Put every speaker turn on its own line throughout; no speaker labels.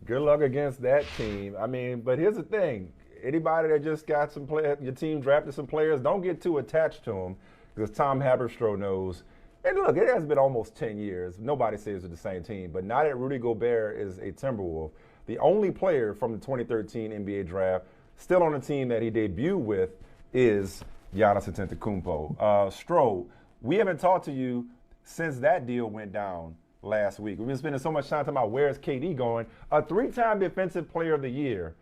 Good luck against that team. I mean, but here's the thing. Anybody that just got some players, your team drafted some players, don't get too attached to them because Tom Haberstroh knows. And look, it has been almost 10 years. Nobody says it's the same team. But now that Rudy Gobert is a Timberwolf, the only player from the 2013 NBA draft still on the team that he debuted with is Giannis Antetokounmpo. Stroh, we haven't talked to you since that deal went down last week. We've been spending so much time talking about where's KD going. A 3-time Defensive Player of the Year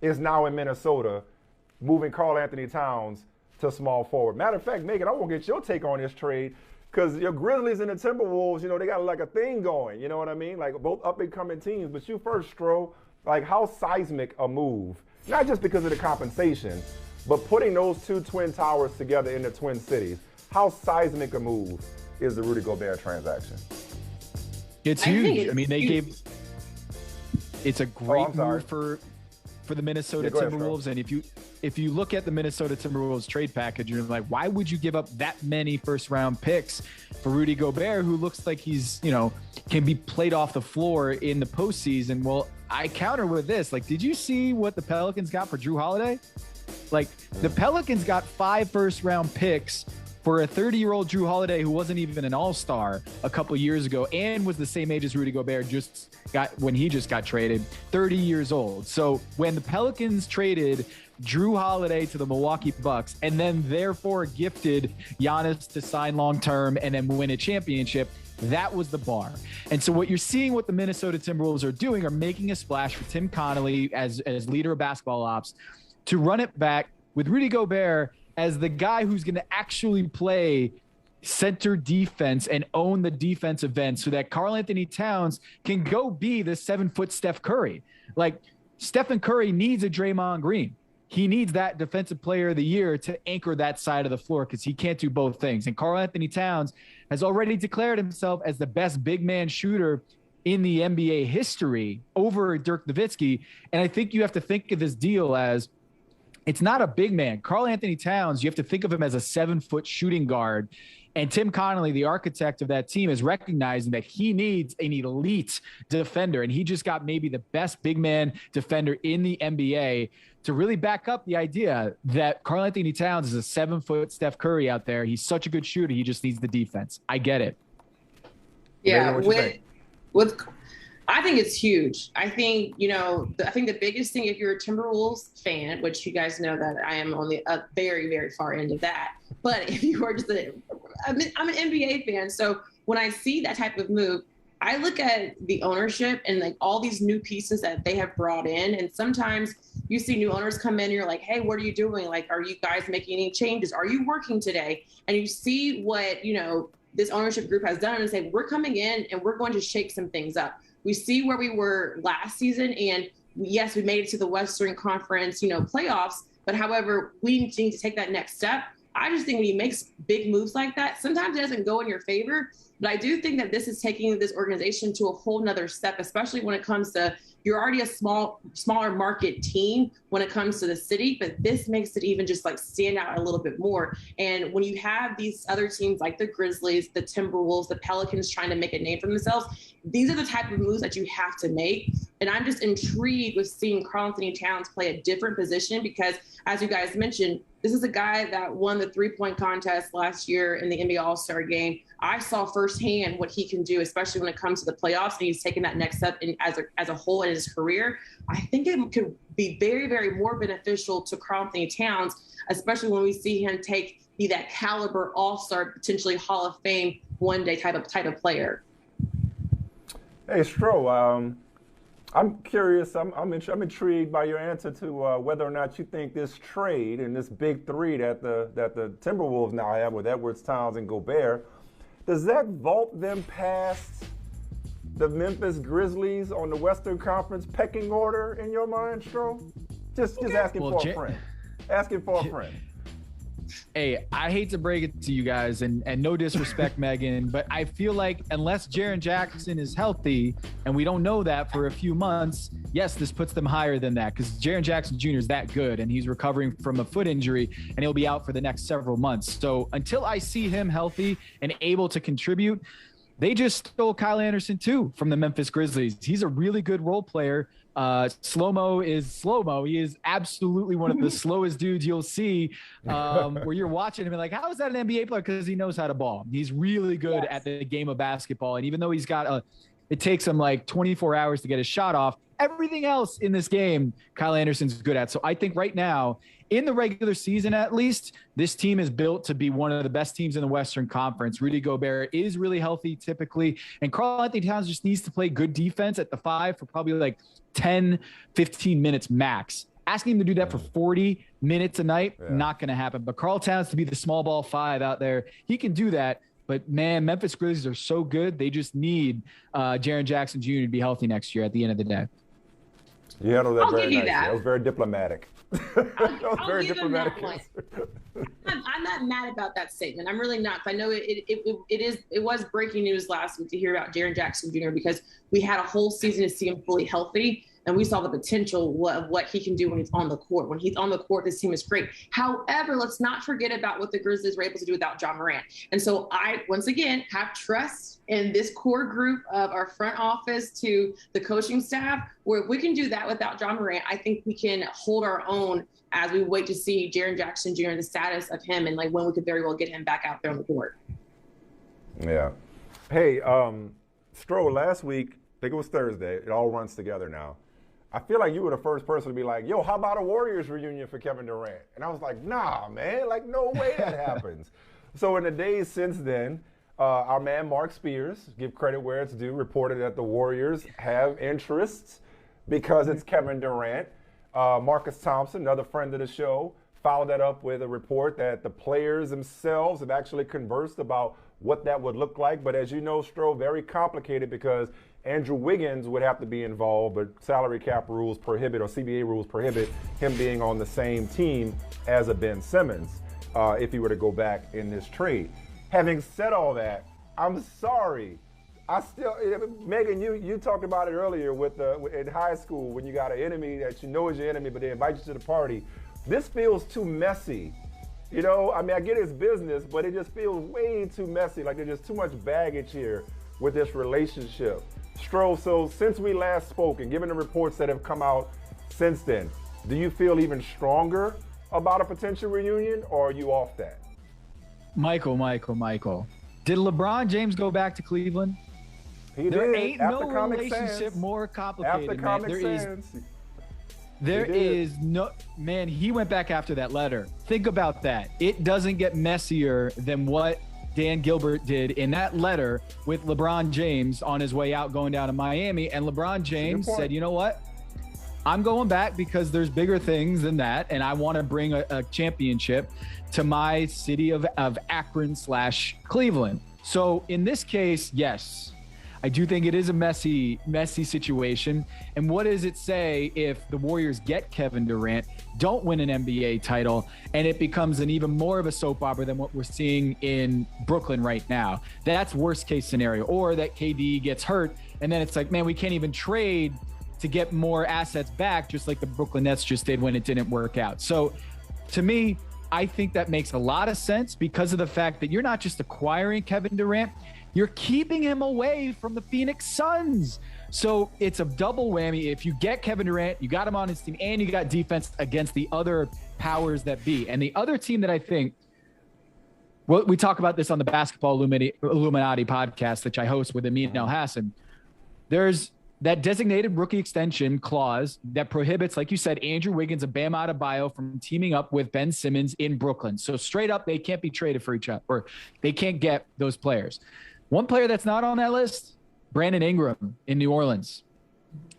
is now in Minnesota, moving Karl Anthony Towns to small forward. Matter of fact, Megan, I want to get your take on this trade because your Grizzlies and the Timberwolves, they got like a thing going. You know what I mean? Like both up-and-coming teams. But you first, Stroh, like how seismic a move, not just because of the compensation, but putting those two Twin Towers together in the Twin Cities. How seismic a move is the Rudy Gobert transaction?
It's huge. I mean, it's a great move for the Minnesota Timberwolves. And if you look at the Minnesota Timberwolves trade package, you're like, why would you give up that many first round picks for Rudy Gobert, who looks like he's, can be played off the floor in the postseason? Well, I counter with this. Like, did you see what the Pelicans got for Drew Holiday? Like, the Pelicans got 5 first round picks for a 30-year-old Drew Holiday who wasn't even an all-star a couple years ago and was the same age as Rudy Gobert when he just got traded, 30 years old. So when the Pelicans traded Drew Holiday to the Milwaukee Bucks and then therefore gifted Giannis to sign long-term and then win a championship, that was the bar. And so what you're seeing what the Minnesota Timberwolves are doing are making a splash for Tim Connolly as leader of basketball ops to run it back with Rudy Gobert as the guy who's going to actually play center defense and own the defensive end so that Karl Anthony Towns can go be the 7-foot Steph Curry. Like, Stephen Curry needs a Draymond Green. He needs that defensive player of the year to anchor that side of the floor because he can't do both things. And Karl Anthony Towns has already declared himself as the best big man shooter in the NBA history over Dirk Nowitzki. And I think you have to think of this deal as it's not a big man. Karl Anthony Towns, you have to think of him as a 7-foot shooting guard. And Tim Connolly, the architect of that team, is recognizing that he needs an elite defender. And he just got maybe the best big man defender in the NBA to really back up the idea that Karl Anthony Towns is a 7-foot Steph Curry out there. He's such a good shooter. He just needs the defense. I get it.
Yeah. I think it's huge. I think, I think the biggest thing, if you're a Timberwolves fan, which you guys know that I am on the very, very far end of that. But if you are just I'm an NBA fan. So when I see that type of move, I look at the ownership and like all these new pieces that they have brought in. And sometimes you see new owners come in and you're like, hey, what are you doing? Like, are you guys making any changes? Are you working today? And you see what, this ownership group has done and say, we're coming in and we're going to shake some things up. We see where we were last season, and yes, we made it to the Western Conference, playoffs. But however, we need to take that next step. I just think when he makes big moves like that, sometimes it doesn't go in your favor. But I do think that this is taking this organization to a whole nother step, especially when it comes to you're already a smaller market team when it comes to the city, but this makes it even just like stand out a little bit more. And when you have these other teams like the Grizzlies, the Timberwolves, the Pelicans trying to make a name for themselves, these are the type of moves that you have to make. And I'm just intrigued with seeing Karl Anthony Towns play a different position because, as you guys mentioned, this is a guy that won the 3-point contest last year in the NBA All-Star game. I saw firsthand what he can do, especially when it comes to the playoffs, and he's taken that next step as a whole in his career. I think it could be very, very more beneficial to Karl Anthony Towns, especially when we see him be that caliber All-Star, potentially Hall of Fame one-day type of player.
Hey, Stroh, I'm curious. I'm intrigued by your answer to whether or not you think this trade and this big three that the Timberwolves now have with Edwards, Towns, and Gobert, does that vault them past the Memphis Grizzlies on the Western Conference pecking order in your mind, Stroh? Just asking for a friend. Asking for a friend.
Hey, I hate to break it to you guys, and no disrespect, Megan, but I feel like unless Jaren Jackson is healthy, and we don't know that for a few months, yes, this puts them higher than that because Jaren Jackson Jr. is that good, and he's recovering from a foot injury, and he'll be out for the next several months. So until I see him healthy and able to contribute, they just stole Kyle Anderson too from the Memphis Grizzlies. He's a really good role player. Slow-mo is slow-mo. He is absolutely one of the slowest dudes you'll see, where you're watching him and like, how is that an NBA player? Because he knows how to ball. He's really good at the game of basketball. And even though it takes him like 24 hours to get his shot off, everything else in this game, Kyle Anderson's good at. So I think right now, in the regular season at least, this team is built to be one of the best teams in the Western Conference. Rudy Gobert is really healthy typically, and Karl-Anthony Towns just needs to play good defense at the 5 for probably like 10, 15 minutes max. Asking him to do that for 40 minutes a night, not going to happen. But Karl Towns to be the small ball 5 out there, he can do that. But, man, Memphis Grizzlies are so good. They just need Jaren Jackson Jr. to be healthy next year at the end of the day.
You handled that very nicely. That was very diplomatic.
I'll give him that point. I'm not mad about that statement. I'm really not. I know it was breaking news last week to hear about Jaren Jackson Jr. because we had a whole season to see him fully healthy, and we saw the potential of what he can do when he's on the court. When he's on the court, this team is great. However, let's not forget about what the Grizzlies were able to do without Ja Morant. And so I, once again, have trust in this core group of our front office to the coaching staff, where if we can do that without Ja Morant, I think we can hold our own as we wait to see Jaren Jackson Jr., the status of him, and like when we could very well get him back out there on the court.
Yeah. Hey, Stro, last week, I think it was Thursday, it all runs together now. I feel like you were the first person to be like, yo, how about a Warriors reunion for Kevin Durant? And I was like, nah, man, like no way that happens. So in the days since then, our man Mark Spears, give credit where it's due, reported that the Warriors have interests because it's Kevin Durant. Marcus Thompson, another friend of the show, followed that up with a report that the players themselves have actually conversed about what that would look like. But as you know, Stro, very complicated because Andrew Wiggins would have to be involved, but salary cap rules prohibit, or CBA rules prohibit him being on the same team as a Ben Simmons if he were to go back in this trade. Having said all that, I'm sorry. Megan, you talked about it earlier in high school when you got an enemy that you know is your enemy, but they invite you to the party. This feels too messy. You know, I mean, I get it's business, but it just feels way too messy. Like there's just too much baggage here with this relationship. Stro, so since we last spoke and given the reports that have come out since then, do you feel even stronger about a potential reunion, or are you off that?
Michael. Did LeBron James go back to Cleveland? There ain't no relationship more complicated, man. There is no, man, he went back after that letter. Think about that. It doesn't get messier than what Dan Gilbert did in that letter with LeBron James on his way out going down to Miami. And LeBron James said, you know what? I'm going back because there's bigger things than that. And I want to bring a championship to my city of Akron/Cleveland. So in this case, yes, I do think it is a messy situation. And what does it say if the Warriors get Kevin Durant, don't win an NBA title, and it becomes an even more of a soap opera than what we're seeing in Brooklyn right now? That's worst case scenario. Or that KD gets hurt, and then it's like, man, we can't even trade to get more assets back, just like the Brooklyn Nets just did when it didn't work out. So to me, I think that makes a lot of sense because of the fact that you're not just acquiring Kevin Durant, you're keeping him away from the Phoenix Suns. So it's a double whammy. If you get Kevin Durant, you got him on his team, and you got defense against the other powers that be. And the other team that I think, well, we talk about this on the Basketball Illuminati podcast, which I host with Amin El Hassan. There's that designated rookie extension clause that prohibits, like you said, Andrew Wiggins and Bam Adebayo from teaming up with Ben Simmons in Brooklyn. So straight up, they can't be traded for each other, or they can't get those players. One player that's not on that list, Brandon Ingram in New Orleans.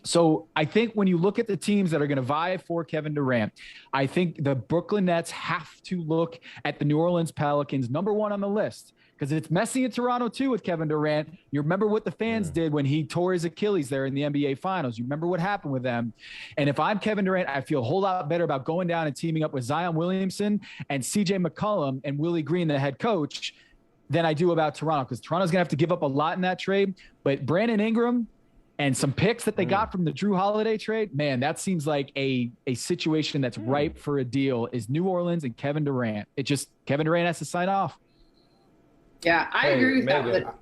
So I think when you look at the teams that are going to vie for Kevin Durant, I think the Brooklyn Nets have to look at the New Orleans Pelicans, number one on the list, because it's messy in Toronto too with Kevin Durant. You remember what the fans did when he tore his Achilles there in the NBA Finals. You remember what happened with them. And if I'm Kevin Durant, I feel a whole lot better about going down and teaming up with Zion Williamson and CJ McCollum and Willie Green, the head coach, than I do about Toronto, because Toronto's going to have to give up a lot in that trade. But Brandon Ingram and some picks that they got from the Drew Holiday trade, man, that seems like a situation that's ripe for a deal is New Orleans and Kevin Durant. Kevin Durant has to sign off.
Yeah, I agree with that. But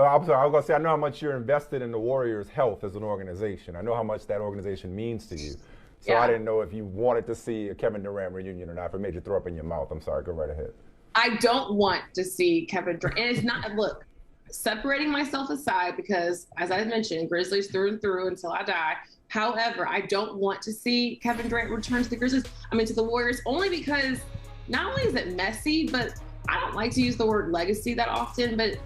I'm sorry, I was going to say, I know how much you're invested in the Warriors' health as an organization. I know how much that organization means to you. So I didn't know if you wanted to see a Kevin Durant reunion or not. If it made you throw up in your mouth, I'm sorry. Go right ahead.
I don't want to see Kevin Durant. And it's not, look, separating myself aside because, as I mentioned, Grizzlies through and through until I die. However, I don't want to see Kevin Durant return to the Grizzlies. To the Warriors, only because not only is it messy, but I don't like to use the word legacy that often, but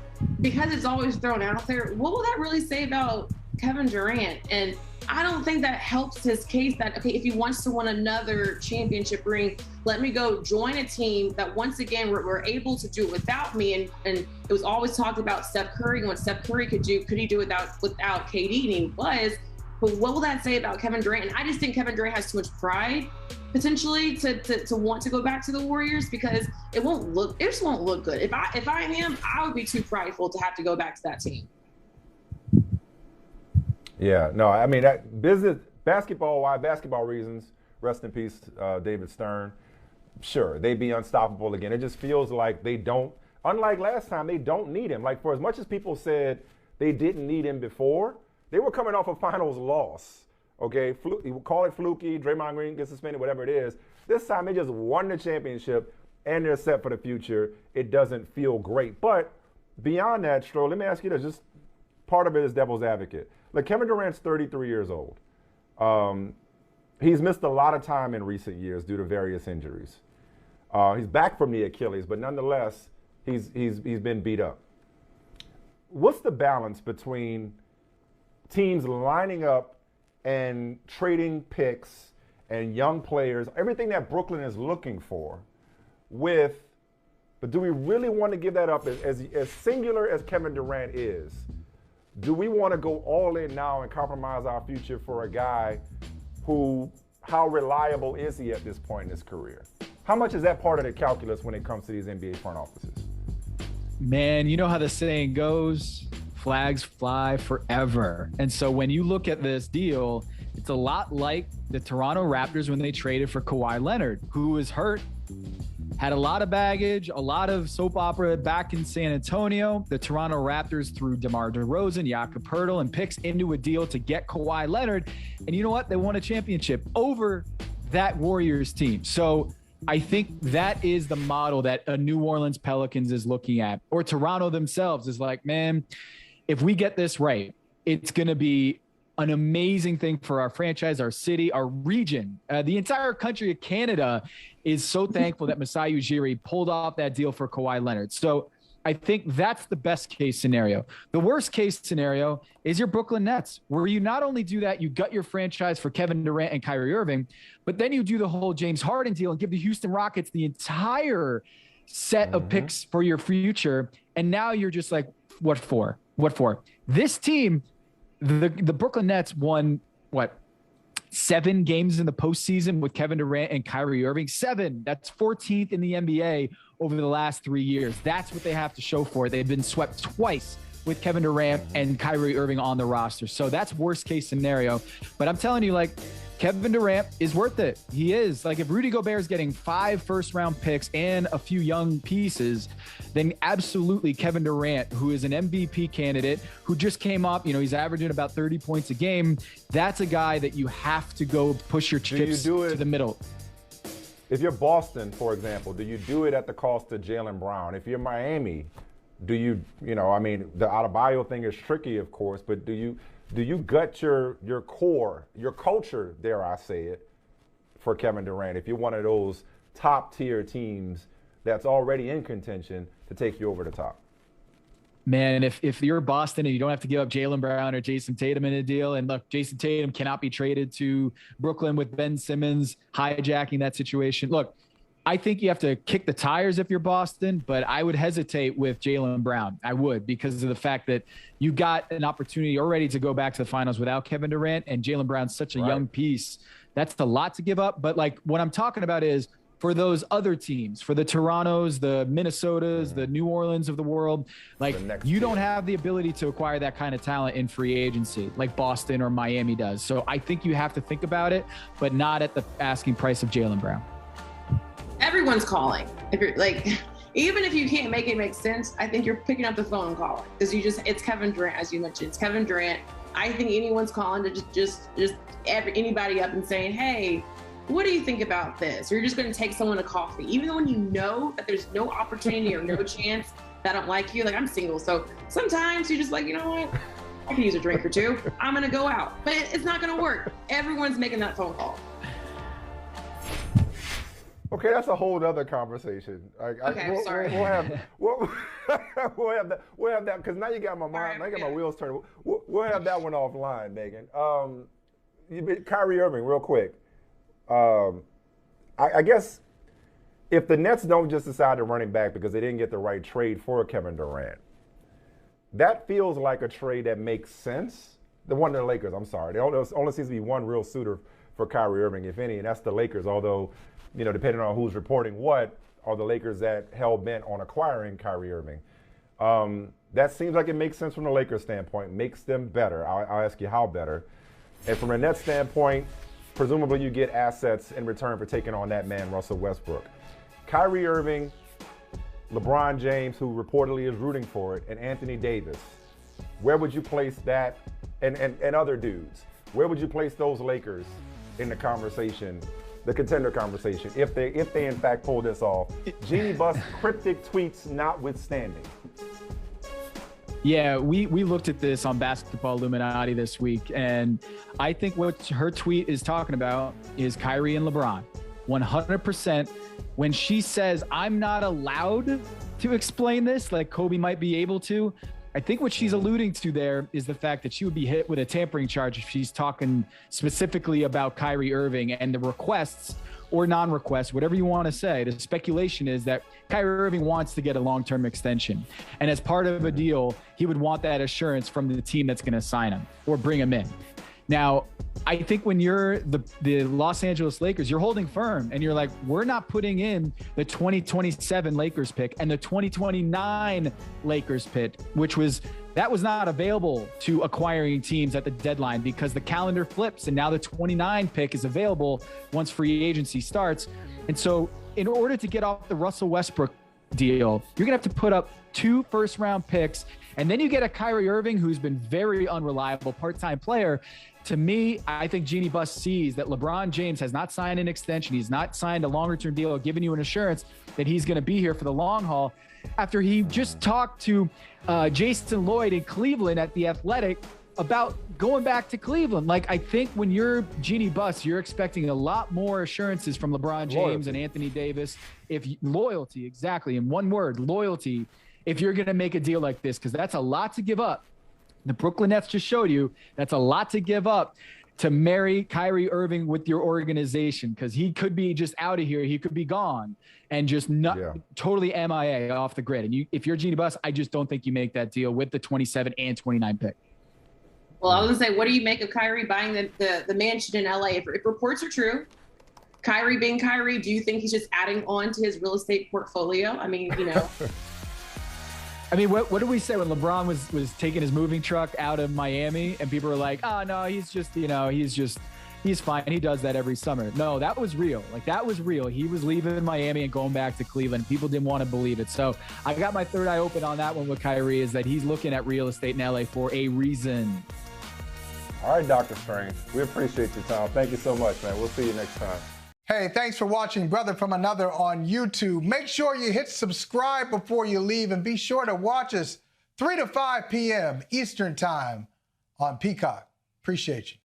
because it's always thrown out there, what will that really say about Kevin Durant? And I don't think that helps his case that, okay, if he wants to win another championship ring, let me go join a team that once again, we're able to do it without me. And it was always talked about Steph Curry and what Steph Curry could he do without KD? And he was. But what will that say about Kevin Durant? And I just think Kevin Durant has too much pride potentially to want to go back to the Warriors because it just won't look good. If I am him, I would be too prideful to have to go back to that team.
Yeah, no, that business, basketball reasons, rest in peace, David Stern. Sure, they'd be unstoppable again. It just feels like they don't, unlike last time, they don't need him. Like, for as much as people said they didn't need him before, they were coming off a finals loss. Okay, you call it fluky, Draymond Green gets suspended, whatever it is. This time they just won the championship and they're set for the future. It doesn't feel great. But beyond that, Stro, let me ask you this. Just part of it is devil's advocate. Look, Kevin Durant's 33 years old. He's missed a lot of time in recent years due to various injuries. He's back from the Achilles, but nonetheless, he's been beat up. What's the balance between teams lining up and trading picks and young players, everything that Brooklyn is looking for, but do we really want to give that up? As singular as Kevin Durant is, do we want to go all in now and compromise our future for a guy who, how reliable is he at this point in his career? How much is that part of the calculus when it comes to these NBA front offices?
Man, you know how the saying goes, flags fly forever. And so when you look at this deal, it's a lot like the Toronto Raptors when they traded for Kawhi Leonard, who was hurt, had a lot of baggage, a lot of soap opera back in San Antonio. The Toronto Raptors threw DeMar DeRozan, Jakob Poeltl, and picks into a deal to get Kawhi Leonard. And you know what? They won a championship over that Warriors team. So I think that is the model that a New Orleans Pelicans is looking at, or Toronto themselves is like, man, if we get this right, it's going to be an amazing thing for our franchise, our city, our region. The entire country of Canada is so thankful that Masai Ujiri pulled off that deal for Kawhi Leonard. So I think that's the best case scenario. The worst case scenario is your Brooklyn Nets, where you not only do that, you gut your franchise for Kevin Durant and Kyrie Irving, but then you do the whole James Harden deal and give the Houston Rockets the entire set of picks for your future. And now you're just like, what for? What for? This team, the Brooklyn Nets won, 7 games in the postseason with Kevin Durant and Kyrie Irving. 7. That's 14th in the NBA over the last 3 years. That's what they have to show for it. They've been swept twice with Kevin Durant and Kyrie Irving on the roster. So that's worst case scenario. But I'm telling you, like, Kevin Durant is worth it. He is. Like, if Rudy Gobert is getting 5 first-round picks and a few young pieces, then absolutely Kevin Durant, who is an MVP candidate, who just came up, he's averaging about 30 points a game. That's a guy that you have to go push your chips to the middle.
If you're Boston, for example, do you do it at the cost of Jaylen Brown? If you're Miami, do you, the Adebayo thing is tricky, of course, but do you gut your core, your culture, dare I say it, for Kevin Durant if you're one of those top-tier teams that's already in contention to take you over the top?
Man, if you're Boston and you don't have to give up Jaylen Brown or Jason Tatum in a deal, and look, Jason Tatum cannot be traded to Brooklyn with Ben Simmons hijacking that situation. Look, I think you have to kick the tires if you're Boston, but I would hesitate with Jaylen Brown. I would, because of the fact that you got an opportunity already to go back to the finals without Kevin Durant, and Jaylen Brown's such a young piece. That's a lot to give up. But like what I'm talking about is for those other teams, for the Torontos, the Minnesotas, the New Orleans of the world, like you don't have the ability to acquire that kind of talent in free agency like Boston or Miami does. So I think you have to think about it, but not at the asking price of Jaylen Brown.
Everyone's calling. If you're like, even if you can't make it make sense, I think you're picking up the phone and calling because it's Kevin Durant, as you mentioned. It's Kevin Durant. I think anyone's calling to just anybody up and saying, hey, what do you think about this? Or you're just going to take someone to coffee, even when you know that there's no opportunity or no chance that I don't like you. Like, I'm single, so sometimes you're just like, you know what? I can use a drink or two. I'm going to go out, but it's not going to work. Everyone's making that phone call.
Okay, that's a whole other conversation.
Sorry.
We'll have that because now you got my mind. Now you got my wheels turning. We'll have that one offline, Megan. Kyrie Irving, real quick. I guess if the Nets don't just decide to run him back because they didn't get the right trade for Kevin Durant, that feels like a trade that makes sense. The one to the Lakers, I'm sorry. There only seems to be one real suitor for Kyrie Irving, if any, and that's the Lakers, although, you know, depending on who's reporting what, are the Lakers that hell-bent on acquiring Kyrie Irving. That seems like it makes sense from the Lakers standpoint, makes them better. I'll ask you how better. And from a Nets standpoint, presumably you get assets in return for taking on that man, Russell Westbrook. Kyrie Irving, LeBron James, who reportedly is rooting for it, and Anthony Davis. Where would you place that, and other dudes? Where would you place those Lakers in the conversation, the contender conversation, if they in fact pull this off? Jeannie Buss cryptic tweets notwithstanding.
Yeah, we looked at this on Basketball Illuminati this week, and I think what her tweet is talking about is Kyrie and LeBron. 100%. When she says, I'm not allowed to explain this, like Kobe might be able to, I think what she's alluding to there is the fact that she would be hit with a tampering charge if she's talking specifically about Kyrie Irving and the requests or non-requests, whatever you want to say. The speculation is that Kyrie Irving wants to get a long-term extension. And as part of a deal, he would want that assurance from the team that's going to sign him or bring him in. Now, I think when you're the Los Angeles Lakers, you're holding firm and you're like, we're not putting in the 2027 Lakers pick and the 2029 Lakers pick, that was not available to acquiring teams at the deadline because the calendar flips and now the 29 pick is available once free agency starts. And so in order to get off the Russell Westbrook deal, you're going to have to put up 2 first-round picks, and then you get a Kyrie Irving who's been very unreliable part-time player. To me, I think Jeannie Buss sees that LeBron James has not signed an extension. He's not signed a longer-term deal or given you an assurance that he's going to be here for the long haul. After he just talked to Jason Lloyd in Cleveland at The Athletic about going back to Cleveland. Like, I think when you're Jeannie Buss, you're expecting a lot more assurances from LeBron James and Anthony Davis. Loyalty, exactly. In one word, loyalty, if you're going to make a deal like this, because that's a lot to give up. The Brooklyn Nets just showed you that's a lot to give up to marry Kyrie Irving with your organization, because he could be just out of here. He could be gone and just totally MIA off the grid. And if you're Jeannie Buss, I just don't think you make that deal with the 27 and 29 pick.
Well, I was going to say, what do you make of Kyrie buying the mansion in LA? If reports are true, Kyrie being Kyrie, do you think he's just adding on to his real estate portfolio? I mean, you know.
I mean, what did we say when LeBron was taking his moving truck out of Miami and people were like, oh, no, he's fine. He does that every summer. No, that was real. Like, that was real. He was leaving Miami and going back to Cleveland. People didn't want to believe it. So I got my third eye open on that one with Kyrie, is that he's looking at real estate in LA for a reason.
All right, Dr. Strange. We appreciate your time. Thank you so much, man. We'll see you next time.
Hey, thanks for watching Brother from Another on YouTube. Make sure you hit subscribe before you leave, and be sure to watch us 3 to 5 p.m. Eastern Time on Peacock. Appreciate you.